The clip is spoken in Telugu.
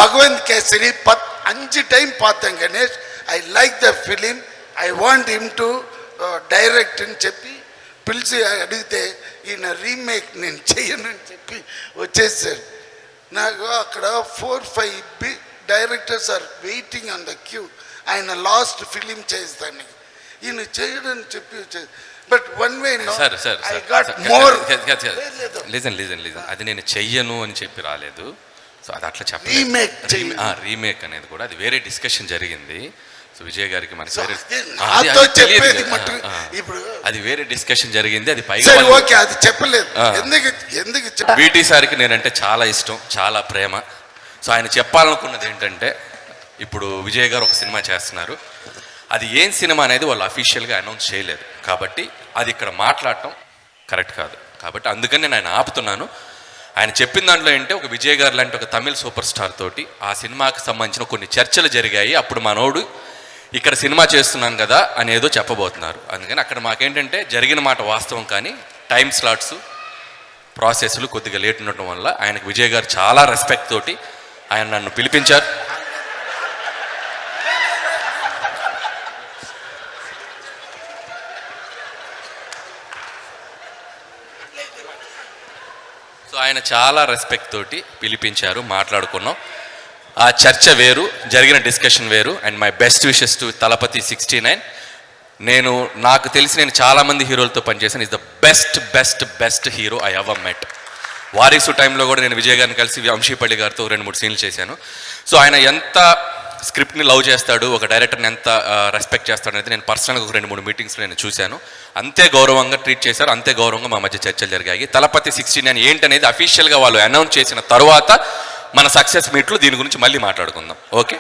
భగవంత్ కేసరి 5 టైం பார்த்தேன் Ganesh. I like the film, I want him to direct అని చెప్పి పిలిచి అడిగితే ఈయన రీమేక్ నేను చెయ్యను అని చెప్పి వచ్చేసారు. నాకు అక్కడ 4-5 directors are waiting on the queue. ఆయన లాస్ట్ ఫిలిం చేస్తాను, ఈయన చేయడని చెప్పి వచ్చేది. But one way I got more. అది నేను చెయ్యను అని చెప్పి రాలేదు. సో అది అట్లా చెప్పాలి. రీమేక్ అనేది కూడా అది వేరే డిస్కషన్ జరిగింది. సో విజయ్ గారికి మనకి అది వేరే డిస్కషన్ జరిగింది. అది పైగా అది చెప్పలేదు. బీటీ సార్కి నేనంటే చాలా ఇష్టం, చాలా ప్రేమ. సో ఆయన చెప్పాలనుకున్నది ఏంటంటే, ఇప్పుడు విజయ్ గారు ఒక సినిమా చేస్తున్నారు, అది ఏం సినిమా అనేది వాళ్ళు అఫీషియల్గా అనౌన్స్ చేయలేదు. కాబట్టి అది ఇక్కడ మాట్లాడటం కరెక్ట్ కాదు. కాబట్టి అందుకని నేను ఆయన ఆపుతున్నాను. ఆయన చెప్పిన దాంట్లో ఏంటంటే, ఒక విజయ్ గారు లాంటి ఒక తమిళ్ సూపర్ స్టార్ తోటి ఆ సినిమాకి సంబంధించిన కొన్ని చర్చలు జరిగాయి. అప్పుడు మనోడు ఇక్కడ సినిమా చేస్తున్నాను కదా అనేదో చెప్పబోతున్నారు. అందుకని అక్కడ మాకేంటంటే జరిగిన మాట వాస్తవం, కానీ టైం స్లాట్స్ ప్రాసెస్లు కొద్దిగా లేట్ ఉండటం వల్ల ఆయనకు విజయ్ గారు చాలా రెస్పెక్ట్ తోటి ఆయన నన్ను పిలిపించారు. సో ఆయన చాలా రెస్పెక్ట్ తోటి పిలిపించారు, మాట్లాడుకున్నాం. ఆ చర్చ వేరు, జరిగిన డిస్కషన్ వేరు. And my best wishes to Thalapathy 69. నాకు తెలిసి నేను చాలామంది హీరోలతో పనిచేశాను. Is the best hero I ever met. Varisu టైంలో కూడా నేను విజయ్ గారిని కలిసి వంశీపల్లి గారితో 2-3 సీన్లు చేశాను. సో ఆయన ఎంత స్క్రిప్ట్ని లవ్ చేస్తాడు, ఒక డైరెక్టర్ని ఎంత రెస్పెక్ట్ చేస్తాడు అనేది నేను పర్సనల్గా ఒక 2-3 మీటింగ్స్లో నేను చూశాను. అంతే గౌరవంగా ట్రీట్ చేశారు, అంతే గౌరవంగా మా మధ్య చర్చలు జరిగాయి. తలపతి 69 ఏంటనేది అఫీషియల్గా వాళ్ళు అనౌన్స్ చేసిన తర్వాత మన సక్సెస్ మీట్లో దీని గురించి మళ్ళీ మాట్లాడుకుందాం. ఓకే.